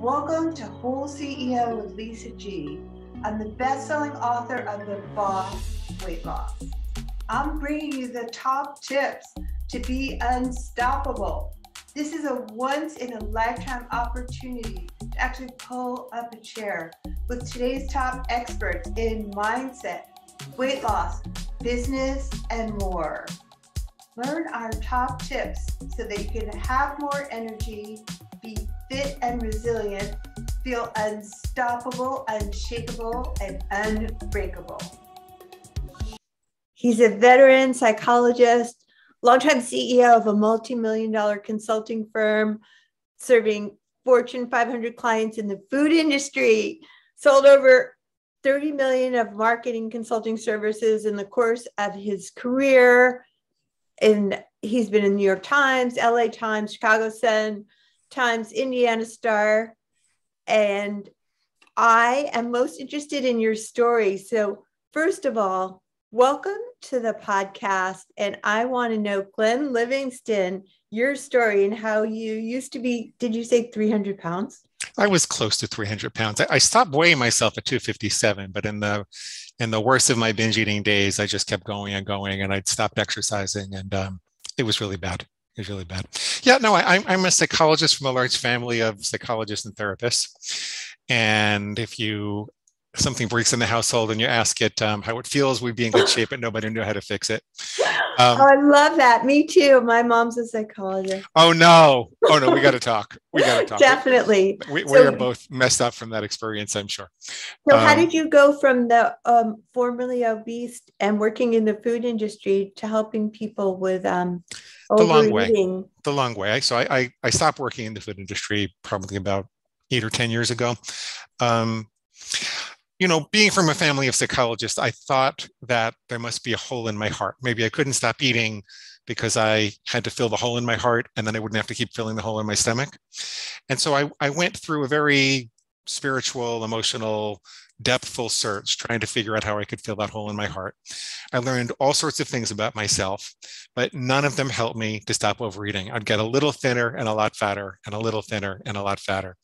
Welcome to Whole CEO with Lisa G. I'm the best-selling author of The Boss Weight Loss. I'm bringing you the top tips to be unstoppable. This is a once-in-a-lifetime opportunity to actually pull up a chair with today's top experts in mindset, weight loss, business, and more. Learn our top tips so that you can have more energy, be fit and resilient, feel unstoppable, unshakable, and unbreakable. He's a veteran psychologist, longtime CEO of a multi-million-dollar consulting firm, serving Fortune 500 clients in the food industry, sold over 30 million of marketing consulting services in the course of his career. And he's been in New York Times, LA Times, Chicago Sun Times, Indiana Star. And I am most interested in your story. So first of all, welcome to the podcast. And I want to know, Glenn Livingston, your story and how you used to be, did you say 300 pounds? I was close to 300 pounds. I stopped weighing myself at 257, but in the worst of my binge eating days, I just kept going and going, and I'd stopped exercising, and it was really bad. It was really bad. Yeah, no, I'm a psychologist from a large family of psychologists and therapists. And if something breaks in the household and you ask it how it feels, we'd be in good shape, and nobody knew how to fix it. I love that. Me too. My mom's a psychologist. Oh no, we got to talk. We got to talk. Definitely. We are both messed up from that experience, I'm sure. So how did you go from the formerly obese and working in the food industry to helping people with overeating? The long way. So I stopped working in the food industry probably about 8 or 10 years ago. Being from a family of psychologists, I thought that there must be a hole in my heart. Maybe I couldn't stop eating because I had to fill the hole in my heart, and then I wouldn't have to keep filling the hole in my stomach. And so I went through a very spiritual, emotional, depthful search, trying to figure out how I could fill that hole in my heart. I learned all sorts of things about myself, but none of them helped me to stop overeating. I'd get a little thinner and a lot fatter, and a little thinner and a lot fatter.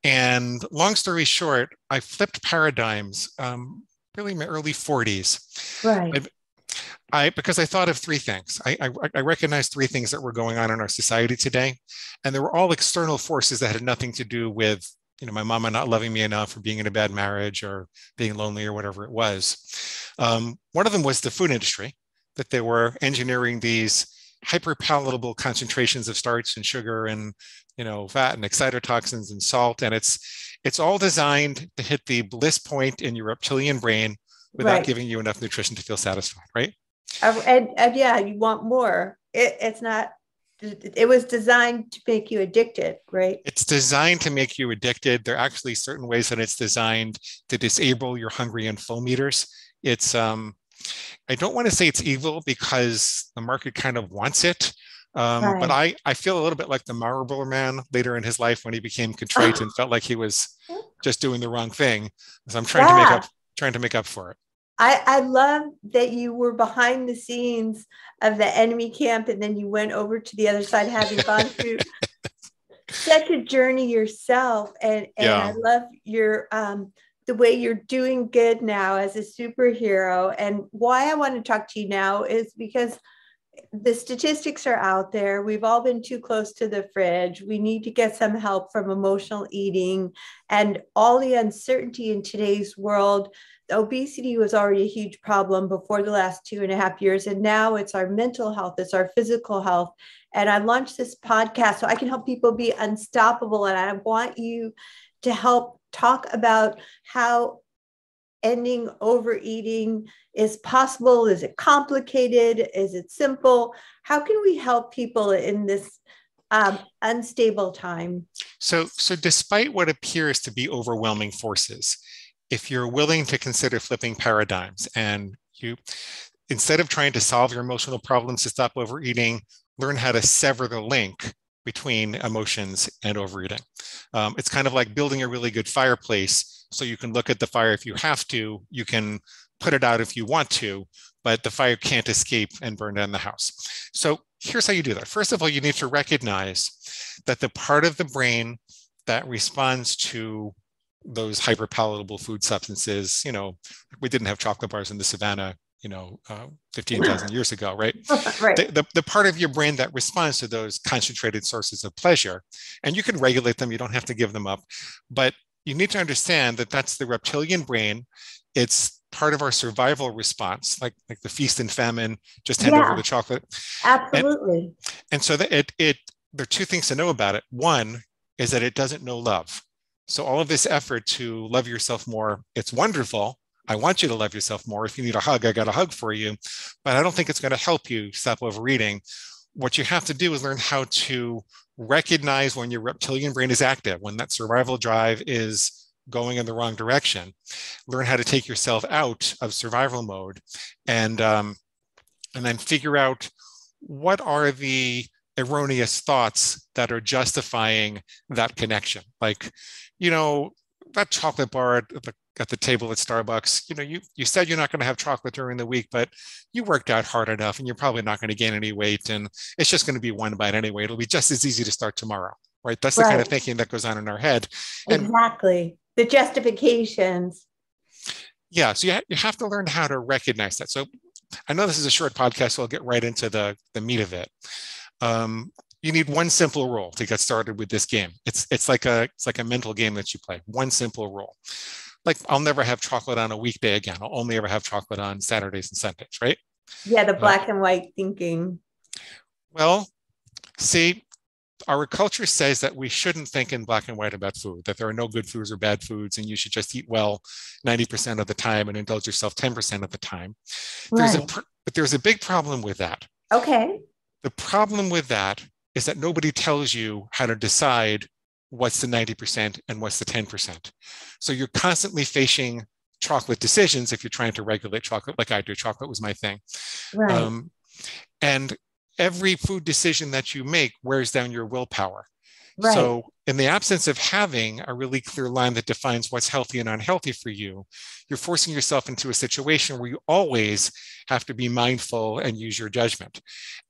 And long story short, I flipped paradigms really in my early 40s. Right. Because I thought of three things. I recognized three things that were going on in our society today. And they were all external forces that had nothing to do with my mama not loving me enough, or being in a bad marriage, or being lonely, or whatever it was. One of them was the food industry, that they were engineering these hyper-palatable concentrations of starch and sugar and fat and excitotoxins and salt, and it's all designed to hit the bliss point in your reptilian brain without giving you enough nutrition to feel satisfied, right? And yeah, you want more. It was designed to make you addicted, right? It's designed to make you addicted. There are actually certain ways that it's designed to disable your hungry and full meters. It's I don't want to say it's evil because the market kind of wants it. But I feel a little bit like the Marlboro Man later in his life when he became contrite and felt like he was just doing the wrong thing. So I'm trying to make up for it. I love that you were behind the scenes of the enemy camp, and then you went over to the other side, having gone through such a journey yourself. And I love your the way you're doing good now as a superhero. And why I want to talk to you now is because the statistics are out there. We've all been too close to the fridge. We need to get some help from emotional eating and all the uncertainty in today's world. Obesity was already a huge problem before the last 2.5 years. And now it's our mental health, it's our physical health. And I launched this podcast so I can help people be unstoppable. And I want you to help talk about how ending overeating is possible. Is it complicated? Is it simple? How can we help people in this unstable time? So despite what appears to be overwhelming forces, if you're willing to consider flipping paradigms and you, instead of trying to solve your emotional problems to stop overeating, learn how to sever the link between emotions and overeating. It's kind of like building a really good fireplace so you can look at the fire if you have to, you can put it out if you want to, but the fire can't escape and burn down the house. So here's how you do that. First of all, you need to recognize that the part of the brain that responds to those hyperpalatable food substances. We didn't have chocolate bars in the savannah, 15,000 years ago, right? Right. The part of your brain that responds to those concentrated sources of pleasure, and you can regulate them, you don't have to give them up, but you need to understand that that's the reptilian brain. It's part of our survival response, like the feast and famine, just hand over the chocolate. Absolutely. And so that there are two things to know about it. One is that it doesn't know love. So all of this effort to love yourself more, it's wonderful. I want you to love yourself more. If you need a hug, I got a hug for you, but I don't think it's going to help you stop overeating. What you have to do is learn how to recognize when your reptilian brain is active, when that survival drive is going in the wrong direction. Learn how to take yourself out of survival mode, and then figure out what are the erroneous thoughts that are justifying that connection. Like, that chocolate bar at the table at Starbucks, you said you're not going to have chocolate during the week, but you worked out hard enough and you're probably not going to gain any weight. And it's just going to be one bite anyway. It'll be just as easy to start tomorrow, right? That's the kind of thinking that goes on in our head. And exactly. The justifications. Yeah. So you have to learn how to recognize that. So I know this is a short podcast, so I'll get right into the meat of it. You need one simple rule to get started with this game. It's like a mental game that you play. One simple rule. Like, I'll never have chocolate on a weekday again. I'll only ever have chocolate on Saturdays and Sundays, right? Yeah, the black and white thinking. Well, see, our culture says that we shouldn't think in black and white about food, that there are no good foods or bad foods, and you should just eat well 90% of the time and indulge yourself 10% of the time. Right. But there's a big problem with that. Okay. The problem with that is that nobody tells you how to decide what's the 90% and what's the 10%. So you're constantly facing chocolate decisions if you're trying to regulate chocolate, like I do. Chocolate was my thing. Right. And every food decision that you make wears down your willpower. Right. So in the absence of having a really clear line that defines what's healthy and unhealthy for you, you're forcing yourself into a situation where you always have to be mindful and use your judgment.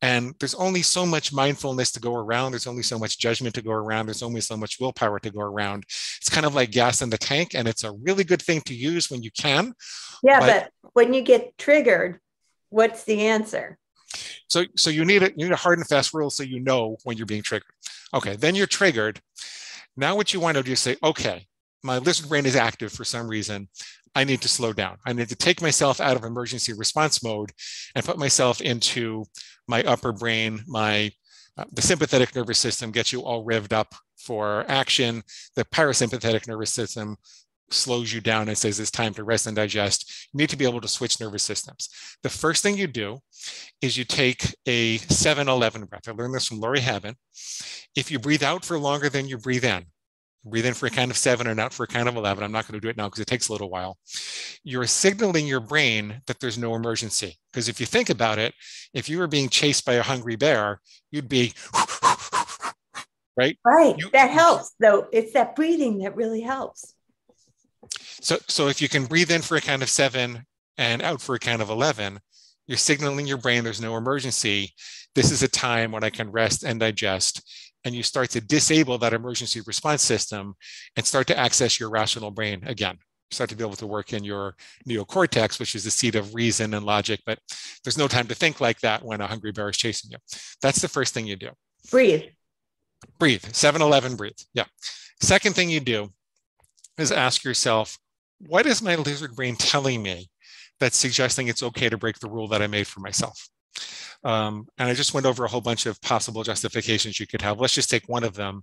And there's only so much mindfulness to go around. There's only so much judgment to go around. There's only so much willpower to go around. It's kind of like gas in the tank, and it's a really good thing to use when you can. Yeah, but when you get triggered, what's the answer? So you need a hard and fast rule so you know when you're being triggered. Okay, then you're triggered. Now what you want to do is say, okay, my lizard brain is active for some reason. I need to slow down. I need to take myself out of emergency response mode and put myself into my upper brain. The sympathetic nervous system gets you all revved up for action. The parasympathetic nervous system slows you down and says it's time to rest and digest. You need to be able to switch nervous systems. The first thing you do is you take a 7-11 breath. I learned this from Laurie Havin. If you breathe out for longer than you breathe in for a count of 7 and out for a count of 11. I'm not going to do it now because it takes a little while. You're signaling your brain that there's no emergency. Because if you think about it, if you were being chased by a hungry bear, you'd be right? Right. That helps, though. It's that breathing that really helps. So if you can breathe in for a count of 7 and out for a count of 11, you're signaling your brain there's no emergency. This is a time when I can rest and digest. And you start to disable that emergency response system and start to access your rational brain again. You start to be able to work in your neocortex, which is the seat of reason and logic. But there's no time to think like that when a hungry bear is chasing you. That's the first thing you do. Breathe. Breathe. 7-11, breathe. Yeah. Second thing you do is ask yourself, what is my lizard brain telling me that's suggesting it's okay to break the rule that I made for myself? And I just went over a whole bunch of possible justifications you could have. Let's just take one of them.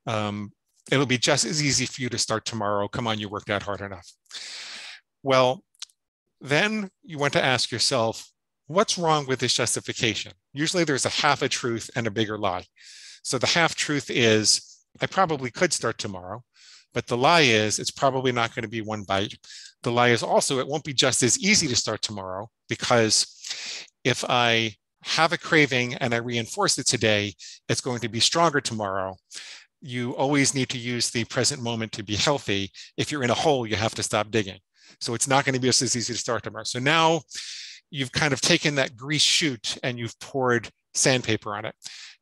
It'll be just as easy for you to start tomorrow. Come on, you worked out hard enough. Well, then you want to ask yourself, what's wrong with this justification? Usually there's a half a truth and a bigger lie. So the half truth is, I probably could start tomorrow. But the lie is, it's probably not going to be one bite. The lie is also, it won't be just as easy to start tomorrow, because if I have a craving and I reinforce it today, it's going to be stronger tomorrow. You always need to use the present moment to be healthy. If you're in a hole, you have to stop digging. So it's not going to be just as easy to start tomorrow. So now you've kind of taken that grease chute and you've poured sandpaper on it.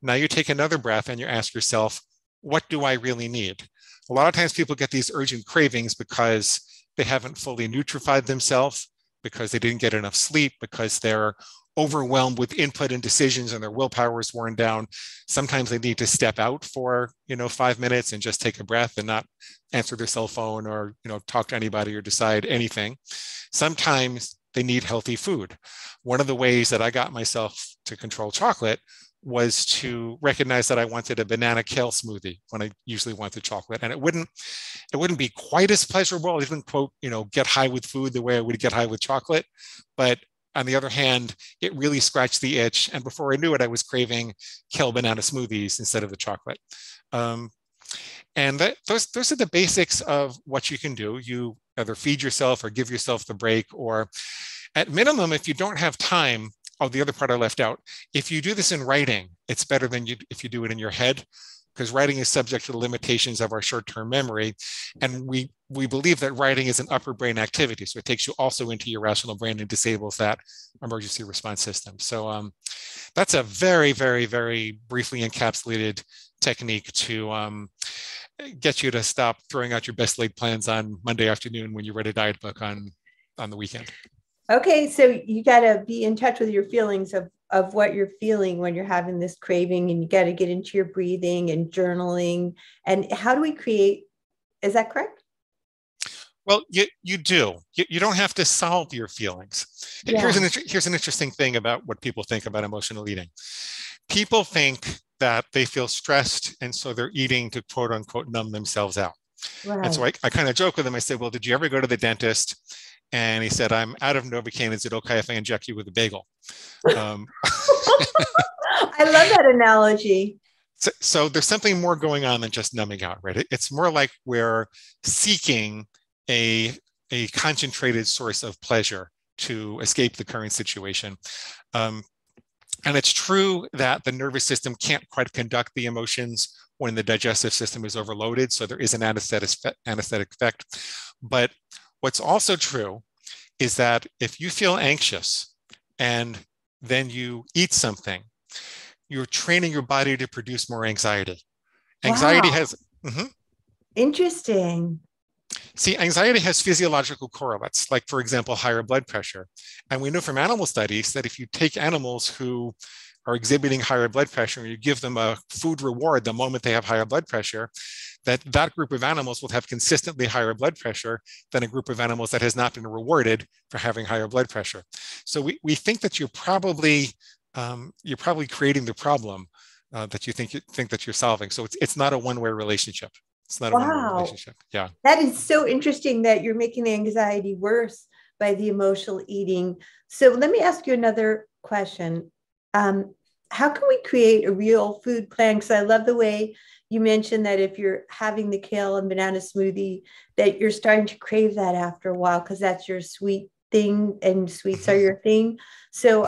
Now you take another breath and you ask yourself, what do I really need? A lot of times people get these urgent cravings because they haven't fully nutrified themselves, because they didn't get enough sleep, because they're overwhelmed with input and decisions and their willpower is worn down. Sometimes they need to step out for, 5 minutes and just take a breath and not answer their cell phone or, talk to anybody or decide anything. Sometimes they need healthy food. One of the ways that I got myself to control chocolate was to recognize that I wanted a banana kale smoothie when I usually wanted chocolate. And it wouldn't be quite as pleasurable. I didn't quote, get high with food the way I would get high with chocolate. But on the other hand, it really scratched the itch. And before I knew it, I was craving kale banana smoothies instead of the chocolate. And those are the basics of what you can do. You either feed yourself or give yourself the break, or at minimum, if you don't have time, the other part I left out, if you do this in writing, it's better than if you do it in your head, because writing is subject to the limitations of our short-term memory. And we believe that writing is an upper brain activity. So it takes you also into your rational brain and disables that emergency response system. So that's a very, very, very briefly encapsulated technique to get you to stop throwing out your best laid plans on Monday afternoon when you read a diet book on the weekend. Okay, so you got to be in touch with your feelings of what you're feeling when you're having this craving, and you got to get into your breathing and journaling. And how do we create, is that correct? Well, you do. You don't have to solve your feelings. Yeah. Here's an interesting thing about what people think about emotional eating. People think that they feel stressed, and so they're eating to quote unquote numb themselves out. Right. And so I kind of joke with them. I say, well, did you ever go to the dentist? And he said, I'm out of Novocaine. Is it okay if I inject you with a bagel? I love that analogy. So there's something more going on than just numbing out, right? It's more like we're seeking a concentrated source of pleasure to escape the current situation. And it's true that the nervous system can't quite conduct the emotions when the digestive system is overloaded. So there is an anesthetic effect. But what's also true is that if you feel anxious and then you eat something, you're training your body to produce more anxiety. Anxiety has... Interesting. See, anxiety has physiological correlates, like, for example, higher blood pressure. And we know from animal studies that if you take animals who are exhibiting higher blood pressure and you give them a food reward the moment they have higher blood pressure, that group of animals will have consistently higher blood pressure than a group of animals that has not been rewarded for having higher blood pressure. So we think that you're probably creating the problem that you think that you're solving. So it's not a one-way relationship. It's not a one-way relationship. Yeah. That is so interesting that you're making the anxiety worse by the emotional eating. So let me ask you another question. How can we create a real food plan? Because I love the way you mentioned that if you're having the kale and banana smoothie, that you're starting to crave that after a while because that's your sweet thing and sweets are your thing. So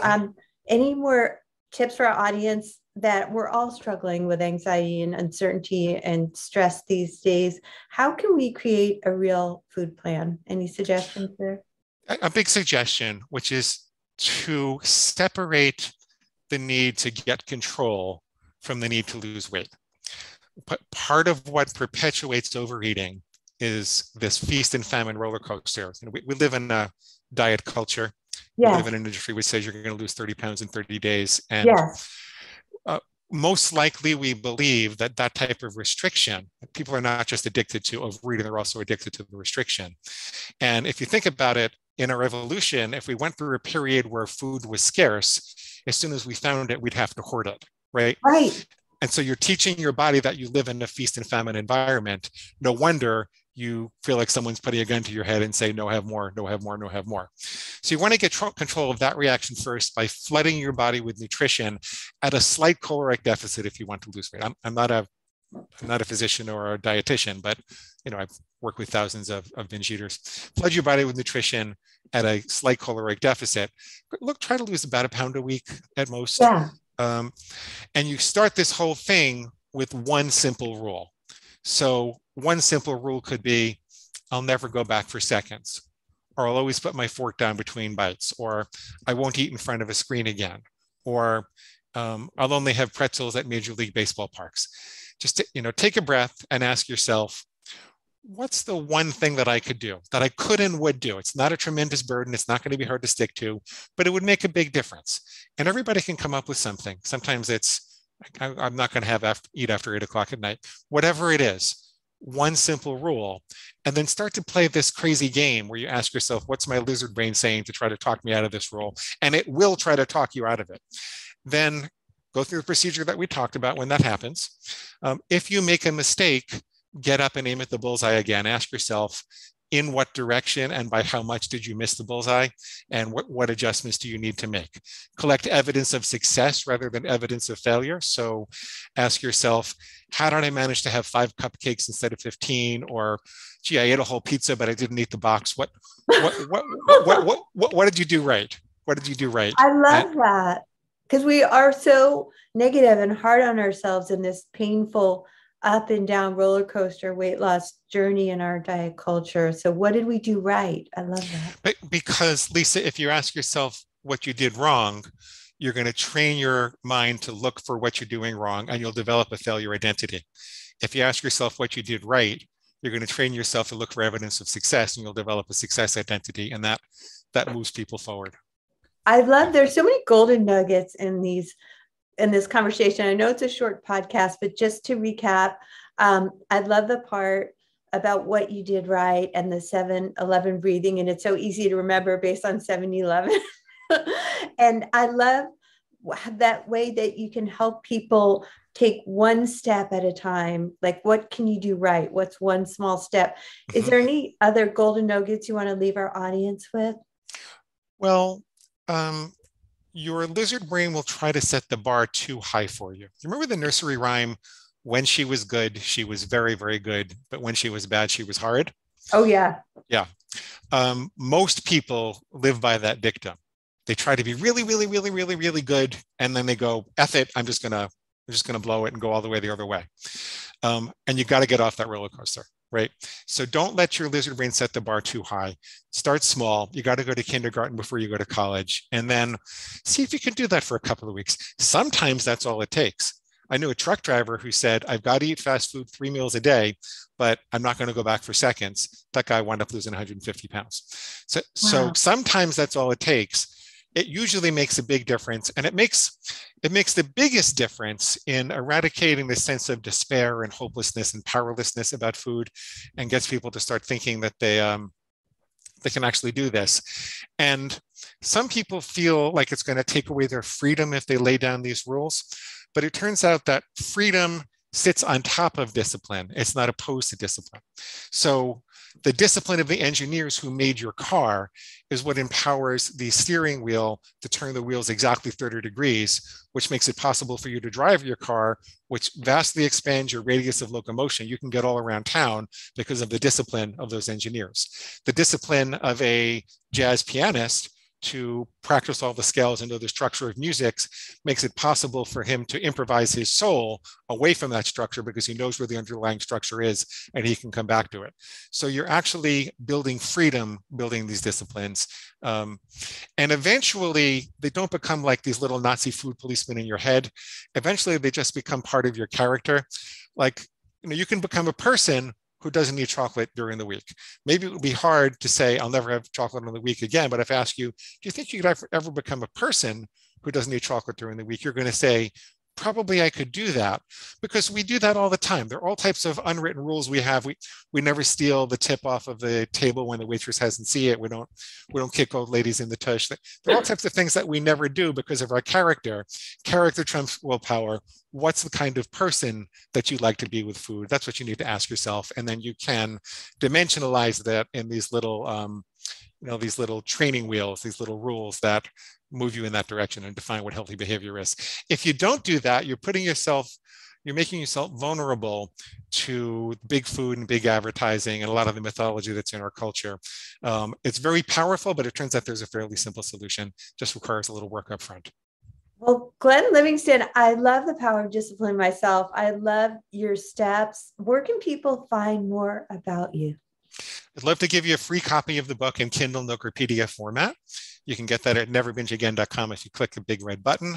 any more tips for our audience that we're all struggling with anxiety and uncertainty and stress these days? How can we create a real food plan? Any suggestions there? A big suggestion, which is to separate the need to get control from the need to lose weight. But part of what perpetuates overeating is this feast and famine roller coaster. We live in a diet culture. Yes. We live in an industry which says you're going to lose 30 pounds in 30 days. And yes. Most likely we believe that type of restriction, people are not just addicted to overeating, they're also addicted to the restriction. And if you think about it, in our evolution, if we went through a period where food was scarce, as soon as we found it, we'd have to hoard it, right? Right. And so you're teaching your body that you live in a feast and famine environment. No wonder you feel like someone's putting a gun to your head and say, no, have more, no, have more, no, have more. So you want to get control of that reaction first by flooding your body with nutrition at a slight caloric deficit if you want to lose weight. I'm not a physician or a dietitian, but I've worked with thousands of binge eaters. Flood your body with nutrition at a slight caloric deficit. Look, try to lose about a pound a week at most. Yeah. And you start this whole thing with one simple rule. So one simple rule could be, I'll never go back for seconds, or I'll always put my fork down between bites, or I won't eat in front of a screen again, or I'll only have pretzels at Major League Baseball parks. Just take a breath and ask yourself, what's the one thing that I could do, that I could and would do? It's not a tremendous burden. It's not going to be hard to stick to, but it would make a big difference. And everybody can come up with something. Sometimes it's, I'm not going to eat after 8 o'clock at night. Whatever it is, one simple rule, and then start to play this crazy game where you ask yourself, what's my lizard brain saying to try to talk me out of this rule? And it will try to talk you out of it. Then go through the procedure that we talked about when that happens. If you make a mistake, get up and aim at the bullseye again. Ask yourself, in what direction and by how much did you miss the bullseye? And what adjustments do you need to make? Collect evidence of success rather than evidence of failure. So ask yourself, how did I manage to have 5 cupcakes instead of 15? Or, gee, I ate a whole pizza, but I didn't eat the box. What did you do right? What did you do right? I love that, because we are so negative and hard on ourselves in this painful up and down roller coaster weight loss journey in our diet culture. So what did we do right? I love that. But because, Lisa, if you ask yourself what you did wrong, you're going to train your mind to look for what you're doing wrong, and you'll develop a failure identity. If you ask yourself what you did right, you're going to train yourself to look for evidence of success, and you'll develop a success identity, and that moves people forward. I love, there's so many golden nuggets in this conversation. I know it's a short podcast, but just to recap, I love the part about what you did right and the 7-11 breathing. And it's so easy to remember based on 7-11. And I love that way that you can help people take one step at a time. Like, what can you do right? What's one small step? Is there any other golden nuggets you want to leave our audience with? Well, your lizard brain will try to set the bar too high for you. Remember the nursery rhyme, when she was good, she was very, very good, but when she was bad, she was horrid? Oh, yeah. Yeah. Most people live by that dictum. They try to be really, really, really, really, really good, and then they go, F it, I'm just gonna blow it and go all the way the other way. And you got to get off that roller coaster. Right? So don't let your lizard brain set the bar too high. Start small. You got to go to kindergarten before you go to college, and then see if you can do that for a couple of weeks. Sometimes that's all it takes. I knew a truck driver who said, I've got to eat fast food 3 meals a day, but I'm not going to go back for seconds. That guy wound up losing 150 pounds. So sometimes that's all it takes. It usually makes a big difference, and it makes the biggest difference in eradicating the sense of despair and hopelessness and powerlessness about food, and gets people to start thinking that they can actually do this. And some people feel like it's going to take away their freedom if they lay down these rules, but it turns out that freedom sits on top of discipline. It's not opposed to discipline. So the discipline of the engineers who made your car is what empowers the steering wheel to turn the wheels exactly 30 degrees, which makes it possible for you to drive your car, which vastly expands your radius of locomotion. You can get all around town because of the discipline of those engineers. The discipline of a jazz pianist to practice all the scales and know the structure of music makes it possible for him to improvise his soul away from that structure because he knows where the underlying structure is and he can come back to it. So you're actually building freedom, building these disciplines. And eventually they don't become like these little Nazi food policemen in your head. Eventually they just become part of your character. Like, you can become a person who doesn't eat chocolate during the week. Maybe it would be hard to say, I'll never have chocolate in the week again. But if I ask you, do you think you could ever become a person who doesn't eat chocolate during the week? You're going to say, probably I could do that, because we do that all the time. There are all types of unwritten rules we have. We never steal the tip off of the table when the waitress hasn't seen it. We don't kick old ladies in the tush. There are all types of things that we never do because of our character. Character trumps willpower. What's the kind of person that you like to be with food? That's what you need to ask yourself. And then you can dimensionalize that in these little, these little training wheels, these little rules that move you in that direction and define what healthy behavior is. If you don't do that, you're making yourself vulnerable to big food and big advertising and a lot of the mythology that's in our culture. It's very powerful, but it turns out there's a fairly simple solution. Just requires a little work up front. Well, Glenn Livingston, I love the power of discipline myself. I love your steps. Where can people find more about you? I'd love to give you a free copy of the book in Kindle, Nook, or PDF format. You can get that at neverbingeagain.com if you click the big red button.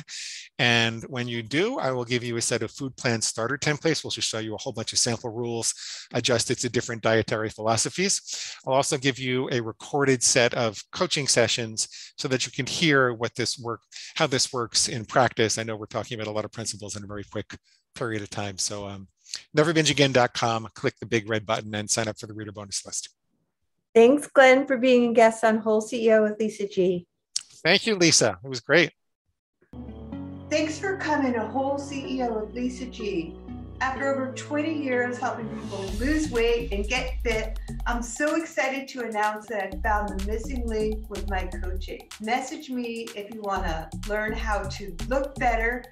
And when you do, I will give you a set of food plan starter templates. We'll just show you a whole bunch of sample rules adjusted to different dietary philosophies. I'll also give you a recorded set of coaching sessions so that you can hear how this works in practice. I know we're talking about a lot of principles in a very quick period of time. So neverbingeagain.com, click the big red button and sign up for the reader bonus list. Thanks, Glenn, for being a guest on Whole CEO with Lisa G. Thank you, Lisa. It was great. Thanks for coming to Whole CEO with Lisa G. After over 20 years helping people lose weight and get fit, I'm so excited to announce that I found the missing link with my coaching. Message me if you want to learn how to look better,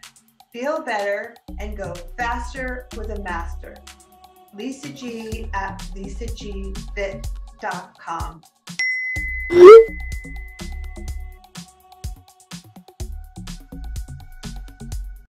feel better, and go faster with a master. Lisa G at lisagfit.com.